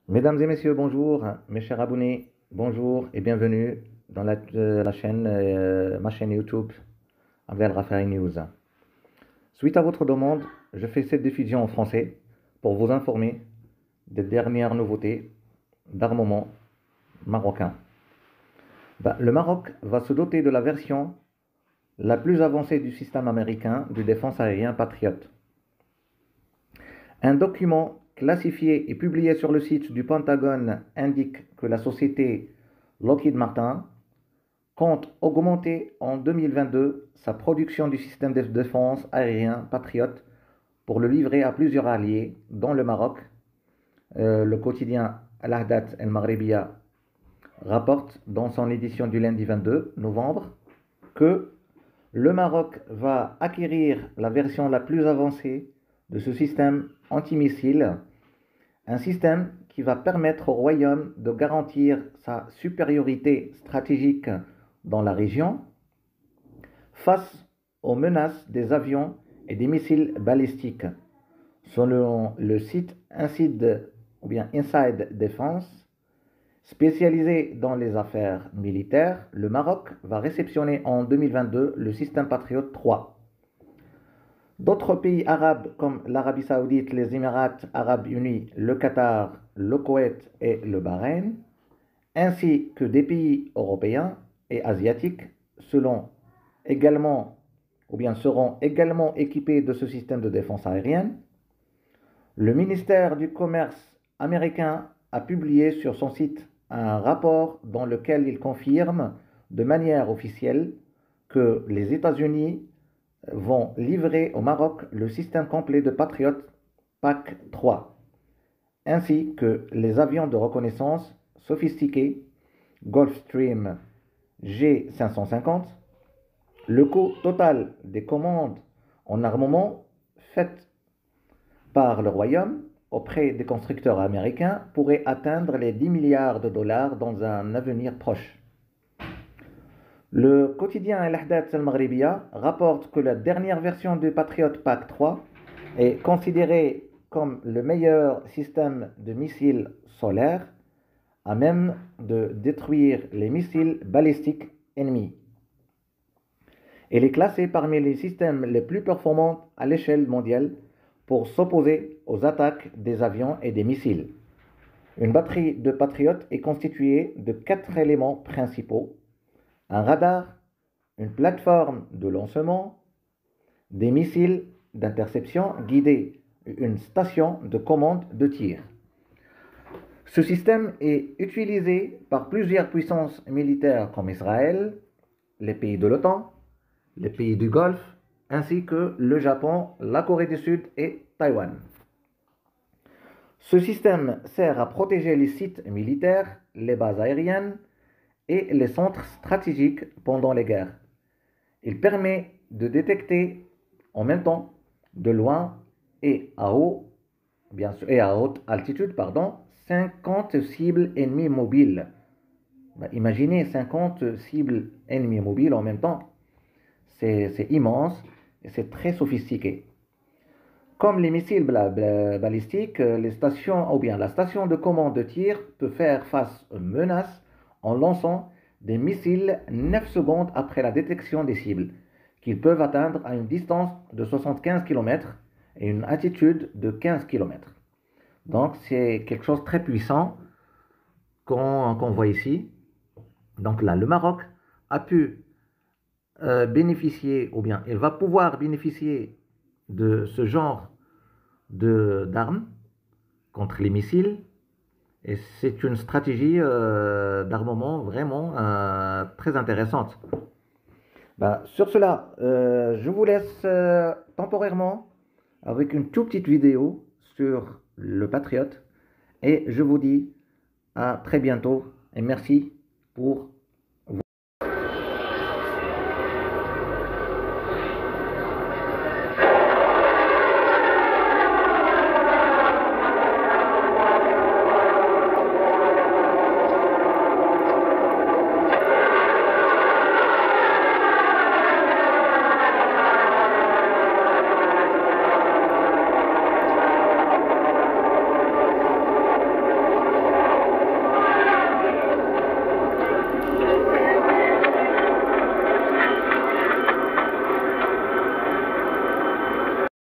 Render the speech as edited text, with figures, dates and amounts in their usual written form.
Mesdames et messieurs, bonjour. Mes chers abonnés, bonjour et bienvenue dans la chaîne, ma chaîne YouTube, Abdel Rafahi News. Suite à votre demande, je fais cette diffusion en français pour vous informer des dernières nouveautés d'armement marocain. Le Maroc va se doter de la version la plus avancée du système américain de défense aérienne Patriot. Un document classifié et publié sur le site du Pentagone indique que la société Lockheed Martin compte augmenter en 2022 sa production du système de défense aérien Patriot pour le livrer à plusieurs alliés, dont le Maroc. Le quotidien Al-Ahdat El-Maghribiya rapporte dans son édition du lundi 22 novembre que le Maroc va acquérir la version la plus avancée de ce système antimissile, un système qui va permettre au Royaume de garantir sa supériorité stratégique dans la région face aux menaces des avions et des missiles balistiques. Selon le site Inside Defense, spécialisé dans les affaires militaires, le Maroc va réceptionner en 2022 le système Patriot 3. D'autres pays arabes comme l'Arabie Saoudite, les Émirats Arabes Unis, le Qatar, le Koweït et le Bahreïn, ainsi que des pays européens et asiatiques seront également équipés de ce système de défense aérienne. Le ministère du Commerce américain a publié sur son site un rapport dans lequel il confirme de manière officielle que les États-Unis vont livrer au Maroc le système complet de Patriot PAC 3, ainsi que les avions de reconnaissance sophistiqués Gulfstream G550. Le coût total des commandes en armement faites par le Royaume auprès des constructeurs américains pourrait atteindre les 10 milliards de dollars dans un avenir proche. Le quotidien Al-Ahdat Al-Maghribiya rapporte que la dernière version du Patriot PAC 3 est considérée comme le meilleur système de missiles solaires à même de détruire les missiles balistiques ennemis. Elle est classée parmi les systèmes les plus performants à l'échelle mondiale pour s'opposer aux attaques des avions et des missiles. Une batterie de Patriot est constituée de 4 éléments principaux: un radar, une plateforme de lancement, des missiles d'interception guidés et une station de commande de tir. Ce système est utilisé par plusieurs puissances militaires comme Israël, les pays de l'OTAN, les pays du Golfe, ainsi que le Japon, la Corée du Sud et Taïwan. Ce système sert à protéger les sites militaires, les bases aériennes et les centres stratégiques pendant les guerres. Il permet de détecter en même temps, de loin et à haute altitude, 50 cibles ennemies mobiles. Imaginez 50 cibles ennemies mobiles en même temps. C'est immense et c'est très sophistiqué. Comme les missiles balistiques, la station de commande de tir peut faire face aux menaces en lançant des missiles 9 secondes après la détection des cibles, qu'ils peuvent atteindre à une distance de 75 km et une altitude de 15 km. Donc c'est quelque chose de très puissant qu'on voit ici. Donc là, le Maroc a pu bénéficier, ou bien il va pouvoir bénéficier de ce genre d'armes contre les missiles. Et c'est une stratégie d'armement vraiment très intéressante. Sur cela, je vous laisse temporairement avec une toute petite vidéo sur le Patriot. Et je vous dis à très bientôt et merci pour